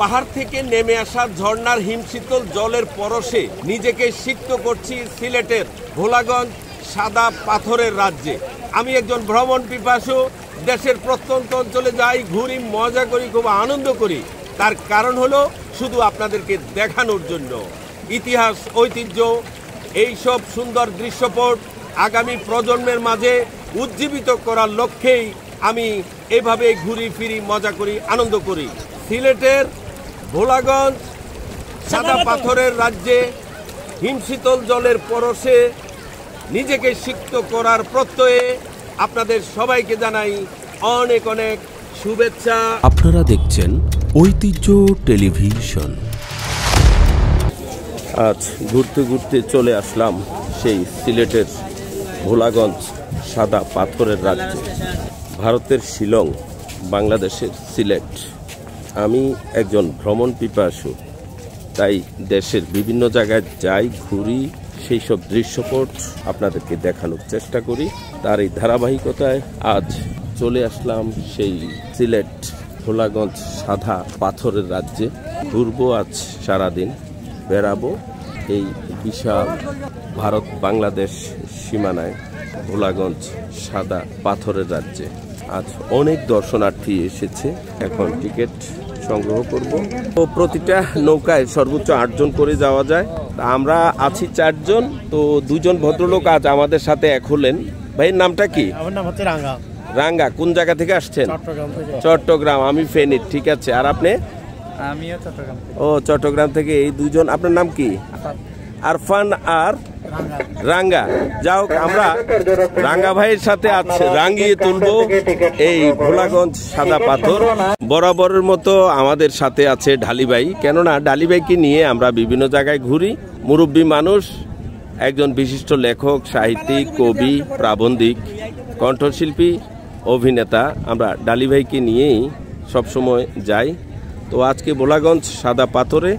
পাহাড় থেকে নেমে আসা ঝর্ণার হিমশীতল জলের পরশে নিজেকে সিক্ত করছি সিলেটের ভোলাগঞ্জ সাদা পাথরের রাজ্যে। আমি একজন ভ্রমণ পিপাসু, দেশের প্রত্যন্ত অঞ্চলে যাই, ঘুরি, মজা করি, খুব আনন্দ করি। তার কারণ হলো শুধু আপনাদেরকে দেখানোর জন্য। ইতিহাস, ঐতিহ্য, এইসব সুন্দর দৃশ্যপট আগামী প্রজন্মের মাঝে উজ্জীবিত করার লক্ষ্যেই আমি এভাবে ঘুরি ফিরি, মজা করি, আনন্দ করি। সিলেটের ভোলাগঞ্জ সাদা পাথরের রাজ্যে হিমশীতল জলের পরশে নিজেকে সিক্ত করার প্রত্যয়ে আপনাদের সবাইকে জানাই অনেক অনেক শুভেচ্ছা। আপনারা দেখছেন ঐতিহ্য টেলিভিশন। আজ ঘুরতে ঘুরতে চলে আসলাম সেই সিলেটের ভোলাগঞ্জ সাদা পাথরের রাজ্যে। ভারতের শিলং, বাংলাদেশের সিলেট। আমি একজন ভ্রমণ পিপাসু, তাই দেশের বিভিন্ন জায়গায় যাই, ঘুরি, সেই সব দৃশ্যপট আপনাদেরকে দেখানোর চেষ্টা করি। তার এই ধারাবাহিকতায় আজ চলে আসলাম সেই সিলেট ভোলাগঞ্জ সাদা পাথরের রাজ্যে। ঘুরবো আজ সারাদিন, বেড়াবো এই বিশাল ভারত বাংলাদেশ সীমানায় ভোলাগঞ্জ সাদা পাথরের রাজ্যে। আজ অনেক দর্শনার্থী এসেছে, এখন টিকিট সংগ্রহ করব। তো প্রতিটা নৌকায় সর্বোচ্চ 8 জন করে যাওয়া যায়। আমরা আছি 4 জন। তো 2 জন ভদ্রলোক আজ আমাদের সাথে এক হলেন। ভাইয়ের নামটা কি? আমার নাম হচ্ছে রাঙ্গা। রাঙ্গা, কোন জায়গা থেকে আসছেন? চট্টগ্রাম থেকে। চট্টগ্রাম, আমি ফেনী। ঠিক আছে, আর আপনি? আমিও চট্টগ্রাম থেকে। ও, চট্টগ্রাম থেকে। এই 2 জন। আপনার নাম কি? আরফান আর রাঙ্গা। যাও, আমরা রাঙ্গা ভাইয়ের সাথে আছে রাঙ্গিয়ে তুলবো এই ভোলাগঞ্জ সাদা পাথর। বরাবরের মতো আমাদের সাথে আছে ঢালি ভাই, কেননা ঢালি ভাইকে নিয়ে আমরা বিভিন্ন জায়গায় ঘুরি। মুরব্বী মানুষ, একজন বিশিষ্ট লেখক, সাহিত্যিক, কবি, প্রাবন্ধিক, কণ্ঠশিল্পী, অভিনেতা। আমরা ঢালি ভাইকে নিয়েই সবসময় যাই। তো আজকে ভোলাগঞ্জ সাদা পাথরে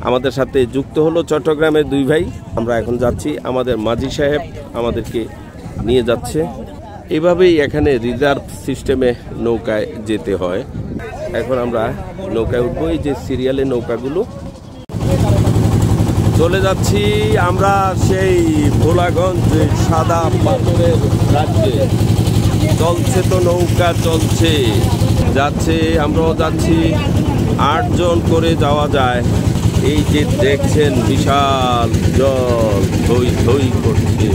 আমাদের সাথে যুক্ত হলো চট্টগ্রামের 2 ভাই। আমরা এখন যাচ্ছি, আমাদের মাঝি সাহেব আমাদেরকে নিয়ে যাচ্ছে। এভাবেই এখানে রিজার্ভ সিস্টেমে নৌকায় যেতে হয়। এখন আমরা নৌকায় উঠবো, এই যে সিরিয়ালে নৌকাগুলো। চলে যাচ্ছি আমরা সেই ভোলাগঞ্জ সাদা পাথরের রাজ্যে। চলছে তো নৌকা, চলছে, যাচ্ছে, আমরাও যাচ্ছি। 8 জন করে যাওয়া যায়। এই যে দেখছেন বিশাল জল ধই ধই করছে।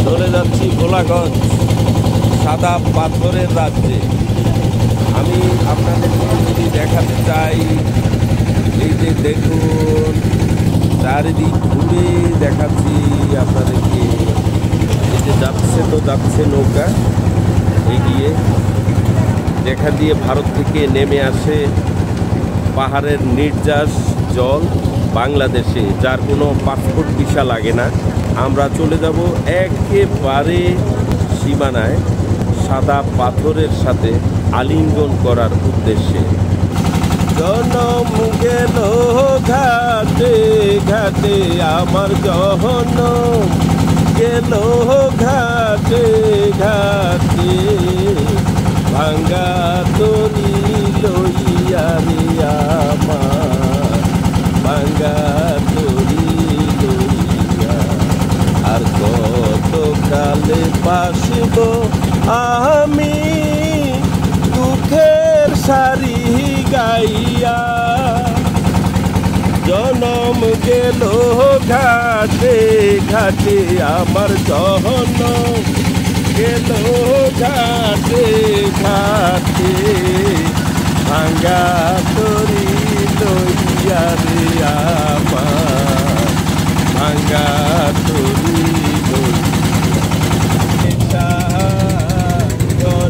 চলে যাচ্ছি ভোলাগঞ্জ সাদা পাথরের রাজ্যে। আমি আপনাদেরকে যদি দেখাতে চাই, এই যে দেখুন, চারিদিক ঘুরে দেখাচ্ছি আপনাদেরকে। এই যে যাচ্ছে তো যাচ্ছে নৌকা এগিয়ে, দেখা দিয়ে ভারত থেকে নেমে আসে পাহাড়ের নির্যাস জল বাংলাদেশে, যার কোনো পাসপোর্ট ভিসা লাগে না। আমরা চলে যাব একেবারে সীমানায় সাদা পাথরের সাথে আলিঙ্গন করার উদ্দেশ্যে। জনম গেল ঘাটে ঘাটে, আমার জনম গেল ঘাটে ঘাটে, ভাঙ্গা তরি লইয়া রে আমার, ভাঙ্গা তরি লইয়া। আর কত কালে বাসব আমি দুঃখের সারি গাইয়া। জনম গেল ঘাটে ঘাটে, আমার জনম গেল ঘাটে ঘাটে, ভাঙ্গা তরি লইয়া রে আমার, ভাঙ্গা তরি লইয়া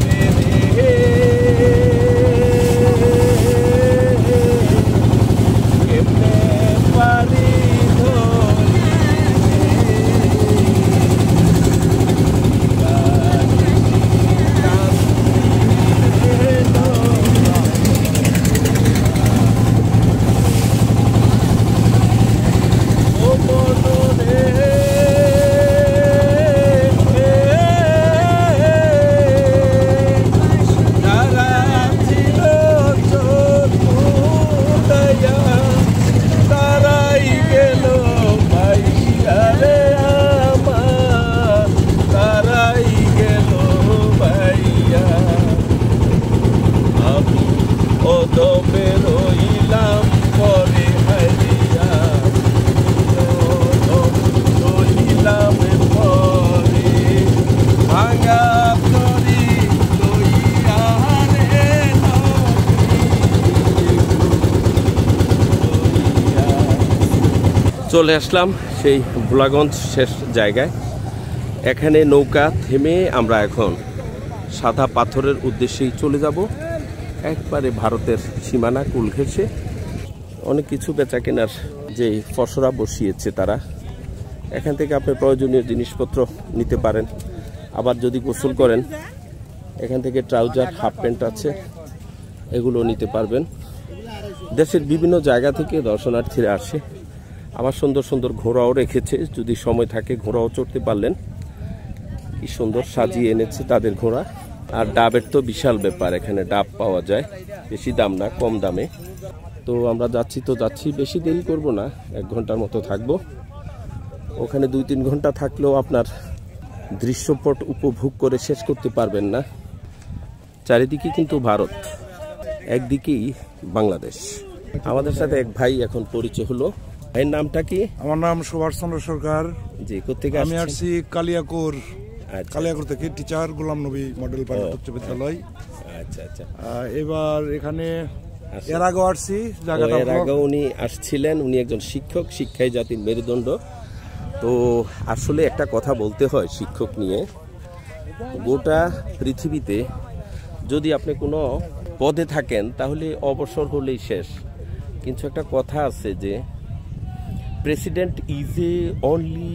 রে রে। কেমনে পারি চলে আসলাম সেই ভোলাগঞ্জ শেষ জায়গায়। এখানে নৌকা থেমে আমরা এখন সাদা পাথরের উদ্দেশ্যেই চলে যাব। একবারে ভারতের সীমানা কুল ঘেঁষে অনেক কিছু বেচা কেনার যে ফসরা বসিয়েছে তারা, এখান থেকে আপনি প্রয়োজনীয় জিনিসপত্র নিতে পারেন। আবার যদি গোসল করেন এখান থেকে ট্রাউজার, হাফ প্যান্ট আছে, এগুলো নিতে পারবেন। দেশের বিভিন্ন জায়গা থেকে দর্শনার্থীরা আসে। আবার সুন্দর সুন্দর ঘোড়াও রেখেছে, যদি সময় থাকে ঘোড়াও চড়তে পারলেন। কি সুন্দর সাজিয়ে এনেছে তাদের ঘোড়া। আর ডাবের তো বিশাল ব্যাপার, এখানে ডাব পাওয়া যায়, বেশি দাম না, কম দামে। তো আমরা যাচ্ছি, বেশি দেরি করব না, 1 ঘন্টার মতো থাকবো ওখানে। 2-3 ঘন্টা থাকলেও আপনার দৃশ্যপট উপভোগ করে শেষ করতে পারবেন না। চারিদিকে কিন্তু ভারত, একদিকেই বাংলাদেশ। আমাদের সাথে এক ভাই এখন পরিচয় হলো। ভাইয়ের নামটা কি? আমার নাম সুভাষ চন্দ্র সরকার। জি, কোথেকে আমি আসছি কালিয়াকোর। আচ্ছা। কালিয়াকোর থেকে teacher Ghulam Nabi model pilot উচ্চ বিদ্যালয়। আচ্ছা আচ্ছা। এবার এখানে এর আগে আসছি জায়গাটা। এর আগে উনি আসছিলেন, উনি একজন শিক্ষক, শিক্ষাই জাতির মেরুদণ্ড। তো আসলে একটা কথা বলতে হয় শিক্ষক নিয়ে, গোটা পৃথিবীতে যদি আপনি কোনো পদে থাকেন তাহলে অবসর হলেই শেষ। কিন্তু একটা কথা আছে যে president is A only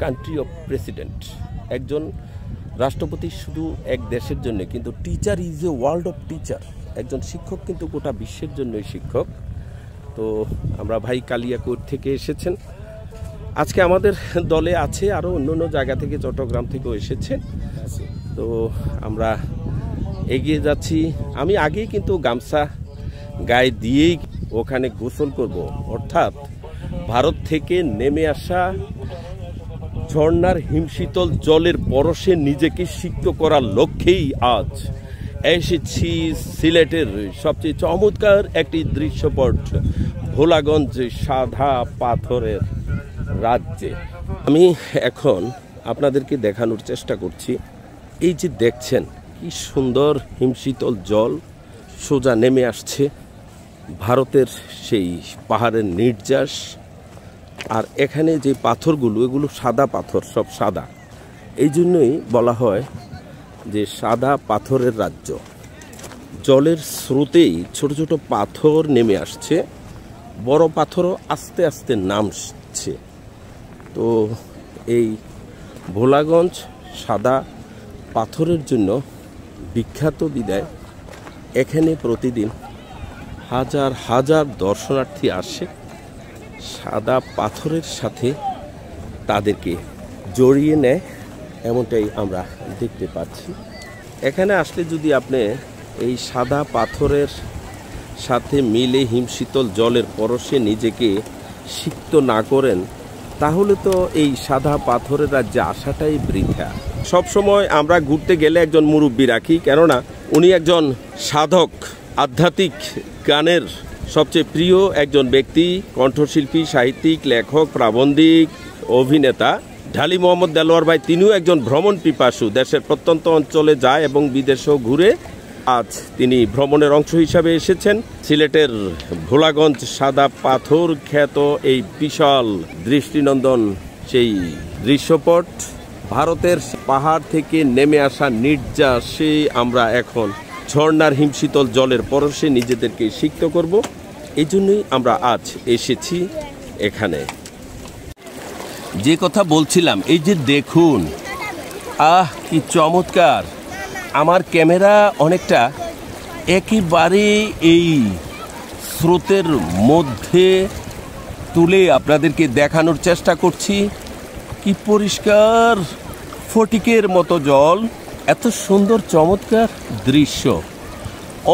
country of president. একজন রাষ্ট্রপতি শুধু এক দেশের জন্য, কিন্তু teacher is a world of teacher. একজন শিক্ষক কিন্তু গোটা বিশ্বের জন্যই শিক্ষক। তো আমরা ভাই কালিয়াকোট থেকে এসেছেন। আজকে আমাদের দলে আছে আরও অন্য জায়গা থেকে, চট্টগ্রাম থেকেও এসেছে। তো আমরা এগিয়ে যাচ্ছি। আমি আগেই কিন্তু গামছা গায়ে দিয়েই ওখানে গোসল করব, অর্থাৎ ভারত থেকে নেমে আসা ঝর্ণার হিমশীতল জলের পরশে নিজেকে সিক্ত করার লক্ষ্যেই আজ এসেছি সিলেটের সবচেয়ে চমৎকার একটি দৃশ্যপট, ভোলাগঞ্জ সাদা পাথরের রাজ্যে। আমি এখন আপনাদেরকে দেখানোর চেষ্টা করছি। এই যে দেখছেন কি সুন্দর হিমশীতল জল সোজা নেমে আসছে ভারতের সেই পাহাড়ের নির্যাস। আর এখানে যে পাথরগুলো, এগুলো সাদা পাথর, সব সাদা। এই জন্যই বলা হয় যে সাদা পাথরের রাজ্য। জলের স্রোতেই ছোট ছোট পাথর নেমে আসছে, বড় পাথরও আস্তে আস্তে নামছে। তো এই ভোলাগঞ্জ সাদা পাথরের জন্য বিখ্যাত বিদায় এখানে প্রতিদিন হাজার হাজার দর্শনার্থী আসে। সাদা পাথরের সাথে তাদেরকে জড়িয়ে নেয়, এমনটাই আমরা দেখতে পাচ্ছি। এখানে আসলে যদি আপনি এই সাদা পাথরের সাথে মিলে হিমশীতল জলের পরশে নিজেকে সিক্ত না করেন, তাহলে তো এই সাদা পাথরের রাজ্যে আসাটাই বৃথা। সবসময় আমরা ঘুরতে গেলে একজন মুরব্বী রাখি, কেননা উনি একজন সাধক, আধ্যাত্মিক গানের সবচেয়ে প্রিয় একজন ব্যক্তি, কণ্ঠশিল্পী, সাহিত্যিক, লেখক, প্রাবন্ধিক, অভিনেতা। ঢালি মোহাম্মদ দেলোয়ার ভাই, তিনিও একজন ভ্রমণ পিপাসু, দেশের প্রত্যন্ত অঞ্চলে যায় এবং বিদেশেও ঘুরে। আজ তিনি ভ্রমণের অংশ হিসাবে এসেছেন সিলেটের ভোলাগঞ্জ সাদা পাথর খ্যাত এই বিশাল দৃষ্টিনন্দন সেই দৃশ্যপট। ভারতের পাহাড় থেকে নেমে আসা নির্যাসে আমরা এখন ঝর্ণার হিমশীতল জলের পরশে নিজেদেরকে সিক্ত করব। এই জন্যই আমরা আজ এসেছি এখানে। যে কথা বলছিলাম, এই যে দেখুন, কি চমৎকার। আমার ক্যামেরা অনেকটা একেবারে এই স্রোতের মধ্যে তুলে আপনাদেরকে দেখানোর চেষ্টা করছি। কি পরিষ্কার ফটিকের মতো জল, এত সুন্দর চমৎকার দৃশ্য।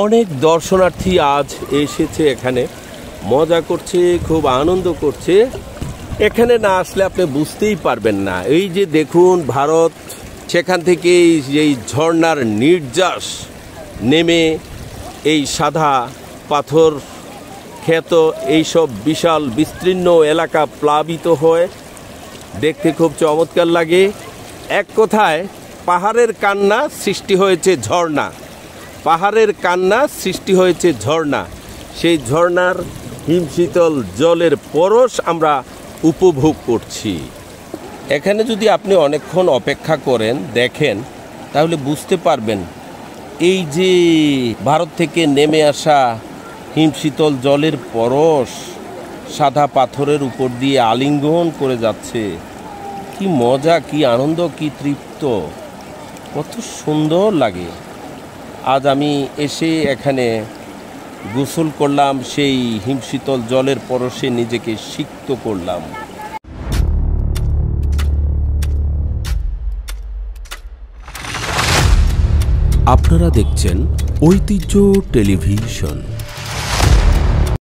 অনেক দর্শনার্থী আজ এসেছে এখানে, মজা করছে, খুব আনন্দ করছে। এখানে না আসলে আপনি বুঝতেই পারবেন না। এই যে দেখুন ভারত, সেখান থেকে এই ঝর্ণার নির্যাস নেমে এই সাদা পাথর খ্যাত এইসব বিশাল বিস্তীর্ণ এলাকা প্লাবিত হয়, দেখতে খুব চমৎকার লাগে। এক কথায় পাহাড়ের কান্না সৃষ্টি হয়েছে ঝর্ণা, পাহাড়ের কান্না সৃষ্টি হয়েছে ঝর্ণা। সেই ঝর্ণার হিমশীতল জলের পরশ আমরা উপভোগ করছি। এখানে যদি আপনি অনেকক্ষণ অপেক্ষা করেন, দেখেন, তাহলে বুঝতে পারবেন এই যে ভারত থেকে নেমে আসা হিমশীতল জলের পরশ সাদা পাথরের উপর দিয়ে আলিঙ্গন করে যাচ্ছে। কি মজা, কি আনন্দ, কি তৃপ্ত, কত সুন্দর লাগে। আজ আমি এসে এখানে গোসল করলাম, সেই হিমশীতল জলের পরশে নিজেকে সিক্ত করলাম। আপনারা দেখছেন ঐতিহ্য টেলিভিশন।